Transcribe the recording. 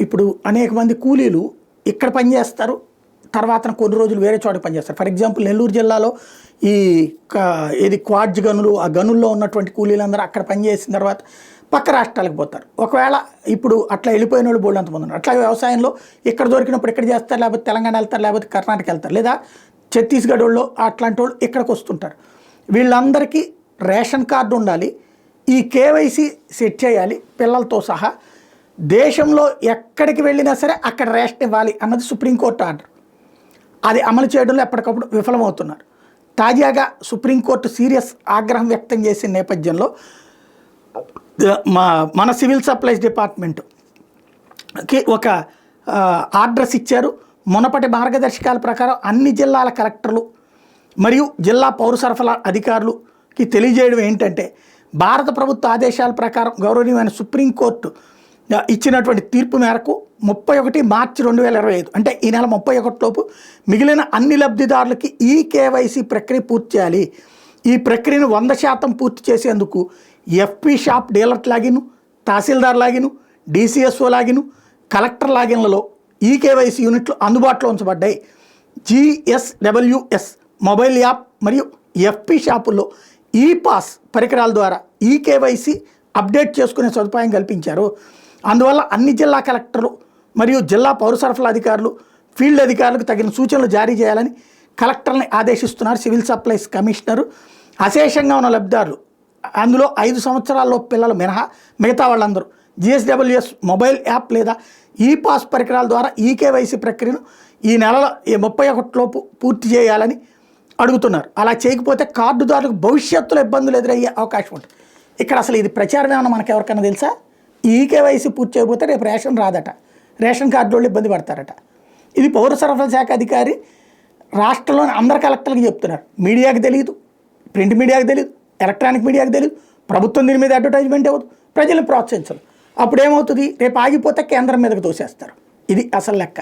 ఇప్పుడు అనేక మంది కూలీలు ఇక్కడ పనిచేస్తారు, తర్వాత కొన్ని రోజులు వేరే చోట పనిచేస్తారు. ఫర్ ఎగ్జాంపుల్ నెల్లూరు జిల్లాలో ఈ ఏది క్వాడ్జ్ గనులు, ఆ గనుల్లో ఉన్నటువంటి కూలీలందరూ అక్కడ పనిచేసిన తర్వాత పక్క రాష్ట్రాలకు పోతారు. ఒకవేళ ఇప్పుడు అట్లా వెళ్ళిపోయిన వాళ్ళు బోల్డ్ అంతమంది ఉన్నారు. అట్లా వ్యవసాయంలో ఇక్కడ దొరికినప్పుడు ఇక్కడ చేస్తారు, లేకపోతే తెలంగాణ వెళ్తారు, లేకపోతే కర్ణాటక వెళ్తారు, లేదా ఛత్తీస్గఢ్ వాళ్ళు అట్లాంటి వాళ్ళు ఇక్కడికి వస్తుంటారు. వీళ్ళందరికీ రేషన్ కార్డు ఉండాలి, ఈ కేవైసీ సెట్ చేయాలి పిల్లలతో సహా. దేశంలో ఎక్కడికి వెళ్ళినా సరే అక్కడ రేషన్ ఇవ్వాలి అన్నది సుప్రీంకోర్టు ఆర్డర్. అది అమలు చేయడంలో ఎప్పటికప్పుడు విఫలమవుతున్నారు. తాజాగా సుప్రీంకోర్టు సీరియస్ ఆగ్రహం వ్యక్తం చేసిన నేపథ్యంలో మన సివిల్ సప్లైస్ డిపార్ట్మెంట్కి ఒక ఆర్డర్స్ ఇచ్చారు. మునపటి మార్గదర్శకాల ప్రకారం అన్ని జిల్లాల కలెక్టర్లు మరియు జిల్లా పౌర సరఫరా అధికారులకి తెలియజేయడం ఏంటంటే, భారత ప్రభుత్వ ఆదేశాల ప్రకారం గౌరవనీయమైన సుప్రీంకోర్టు ఇచ్చినటువంటి తీర్పు మేరకు 31 మార్చి 2025 అంటే ఈ నెల 31 లోపు మిగిలిన అన్ని లబ్ధిదారులకి ఈ కేవైసీ ప్రక్రియ పూర్తి చేయాలి. ఈ ప్రక్రియను 100% పూర్తి చేసేందుకు ఎఫ్పి షాప్ డీలర్ లాగిన్, తహసీల్దార్ లాగిన్, డిసిఎస్ఓ లాగిన్, కలెక్టర్ లాగిన్లలో ఈ కేవైసీ యూనిట్లు అందుబాటులో ఉంచబడ్డాయి. GSWS మొబైల్ యాప్ మరియు ఎఫ్పి షాపుల్లో ఈ పాస్ పరికరాల ద్వారా ఈ కేవైసీ అప్డేట్ చేసుకునే సదుపాయం కల్పించారు. అందువల్ల అన్ని జిల్లా కలెక్టర్లు మరియు జిల్లా పౌర సరఫరా అధికారులు, ఫీల్డ్ అధికారులకు తగిన సూచనలు జారీ చేయాలని కలెక్టర్ని ఆదేశిస్తున్నారు సివిల్ సప్లైస్ కమిషనరు. అశేషంగా ఉన్న లబ్ధిదారులు, అందులో 5 సంవత్సరాల్లో పిల్లలు మినహా మిగతా వాళ్ళందరూ GSWS మొబైల్ యాప్ లేదా ఈ పాస్ పరికరాల ద్వారా ఈ కేవైసీ ప్రక్రియను ఈ నెల 31 లోపు పూర్తి చేయాలని అడుగుతున్నారు. అలా చేయకపోతే కార్డుదారులకు భవిష్యత్తులో ఇబ్బందులు ఎదురయ్యే అవకాశం ఉంటుంది. ఇక్కడ అసలు ఇది ప్రచారం ఏమన్నా మనకు ఎవరికైనా తెలుసా? ఈ కేవైసీ పూర్తి చేయకపోతే రేపు రేషన్ రాదట, రేషన్ కార్డు వాళ్ళు ఇబ్బంది పడతారట. ఇది పౌర సరఫరా శాఖ అధికారి రాష్ట్రంలోని అందరు కలెక్టర్లకు చెప్తున్నారు. మీడియాకి తెలియదు, ప్రింట్ మీడియాకి తెలియదు, ఎలక్ట్రానిక్ మీడియాకి తెలియదు, ప్రభుత్వం దీని మీద అడ్వర్టైజ్మెంట్ ఇవ్వదు, ప్రజలను ప్రోత్సహించదు. అప్పుడు ఏమవుతుంది? రేపు ఆగిపోతే కేంద్రం మీదకి తోసేస్తారు. ఇది అసలు లెక్క.